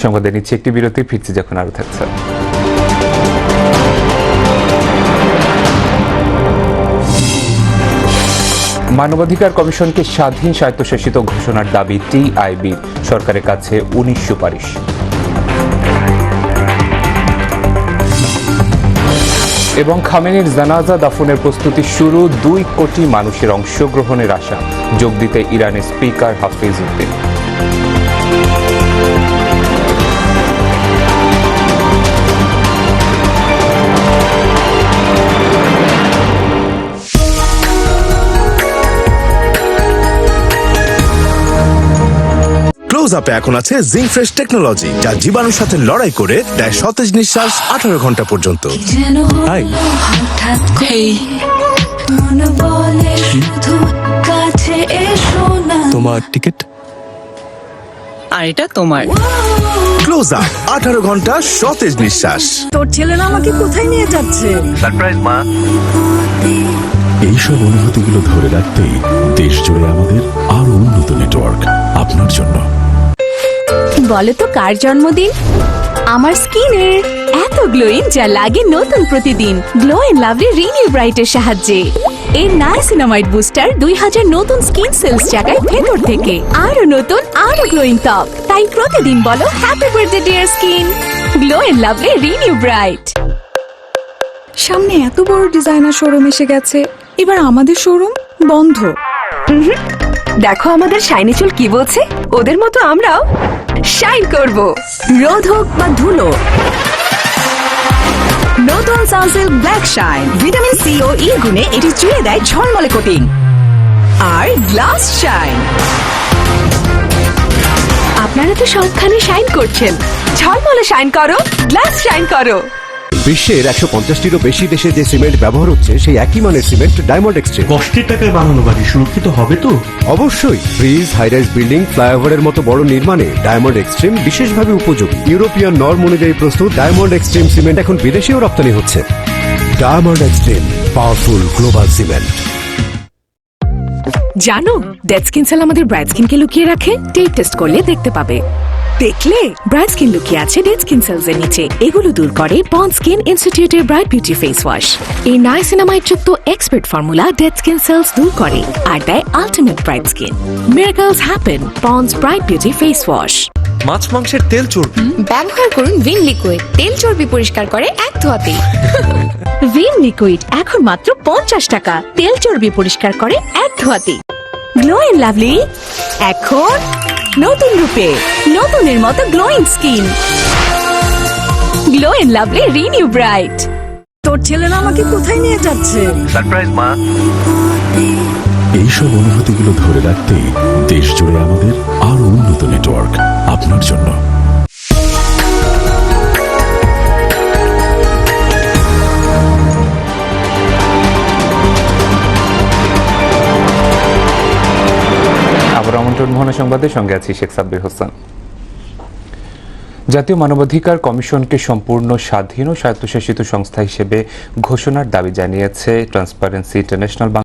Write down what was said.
সংবাদে নিচ্ছে একটি বিরতি, ফিরছি যখন আরো থাকছে। মানবাধিকার কমিশনকে স্বাধীন স্বায়ত্তশাসিত ঘোষণার দাবি টিআইবির, সরকারের কাছে 19 সুপারিশ। এবং খামেনির জানাজা দাফনের প্রস্তুতি শুরু, 2 কোটি মানুষের অংশগ্রহণের আশা, যোগ দিতে ইরানের স্পিকার হাফিজ উদ্দিন। ক্লোজ আপে এখন আছে জিঙ্ক ফ্রেশ টেকনোলজি, যা জীবাণুর সাথে লড়াই করে দেয় সতেজ নিঃশ্বাস 18 ঘন্টা পর্যন্ত। হাই, তোমার টিকিট আর এটা তোমার। ক্লোজ আপ 18 ঘন্টা সতেজ নিঃশ্বাস। তোর ছেলেরা আমাকে কোথায় নিয়ে যাচ্ছে? সারপ্রাইজ মা। এইসব অনুভূতিগুলো ধরে রাখতেই দেশ জুড়ে আমাদের আরো উন্নত নেটওয়ার্ক আপনার জন্য। বলো তো কার জন্মদিন? আমার স্কিনের এত গ্লোয়িং যা লাগে নতুন প্রতিদিন। গ্লো এন্ড লাভলি রিনিউ ব্রাইটের সাহায্যে এই নাইসিনামাইড বুস্টার 2000 নতুন স্কিন সেলস জাগায় ভেতর থেকে আরো নতুন, আরো গ্লোয়িং ত্বক। তাই প্রতিদিন বলো happy birthday dear skin. Glow and lovely renew bright. সামনে এত বড় ডিজাইনার শোরুম এসে গেছে, এবার আমাদের শোরুম বন্ধ। দেখো আমাদের শাইনি চুল কি বলছে, ওদের মতো আমরাও শাইন করব। রোদ হোক বা ধুলো, নতুন Sunsilk black shine vitamin C ও ই গুণে এটি চুয়ে দেয় ঝলমলে কোটিং। আর গ্লাস শাইন, আপনারা তো সবখানে শাইন করছেন, ঝলমলে শাইন করো, গ্লাস শাইন করো। বিশ্বের 150টিরও বেশি দেশে যে সিমেন্ট ব্যবহার হচ্ছে সেই একই মানের সিমেন্ট ডায়মন্ড এক্সট্রিম। কষ্টের টাকায় বানানো বাড়ি সুরক্ষিত হবে তো? অবশ্যই। ব্রিজ, হাইরাইজ বিল্ডিং, ফ্লাইওভারের মতো বড় নির্মাণে ডায়মন্ড এক্সট্রিম বিশেষভাবে উপযোগী। ইউরোপিয়ান নর্ম অনুযায়ী প্রস্তুত ডায়মন্ড এক্সট্রিম সিমেন্ট এখন বিদেশেও রপ্তানি হচ্ছে। Diamond extreme, powerful global cement. জানো ডেড স্কিন সেল আমাদের ব্রাইট স্কিনকে লুকিয়ে রাখে। টেপ টেস্ট করলে দেখতে পাবে। দেখলে ব্রাইট স্কিন লুকিয়ে আছে ডেড স্কিন সেলস এর নিচে। এগুলো দূর করে পন্ড স্কিন ইনস্টিটিউটের ব্রাইট বিউটি ফেস ওয়াশ। এই নাইসিনামাইড যুক্ত expert formula dead skin cells দূর করে আর দেয় ultimate bright skin. Miracles happen Pond's bright beauty face wash. মাছ মাংসের তেল চর্বি ব্যবহার করুন ভিম লিকুইড, তেল চর্বি পরিষ্কার করে এক ধোয়াতেই। ভিম লিকুইড এখন মাত্র 50 টাকা, তেল চর্বি পরিষ্কার করে এক ধোয়াতেই। গ্লো এন্ড লাভলি এখন নতুন রূপে, নতুনের মতো glowing skin. Glow and lovely renew bright. তোর ছেলেরা আমাকে কোথায় নিয়ে যাচ্ছে? সারপ্রাইজ মা। এইসব অনুভূতিগুলো ধরে রাখতেই দেশ জুড়ে আমাদের আরো উন্নত নেটওয়ার্ক আপনার জন্য। আবার আমন্ত্রণ মোহনা সংবাদের সঙ্গে আছি শেখ সাব্বির হোসেন। জাতীয় মানবাধিকার কমিশনকে সম্পূর্ণ স্বাধীন ও স্বায়ত্তশাসিত সংস্থা হিসেবে ঘোষণার দাবি জানিয়েছে ট্রান্সপারেন্সি ইন্টারন্যাশনাল।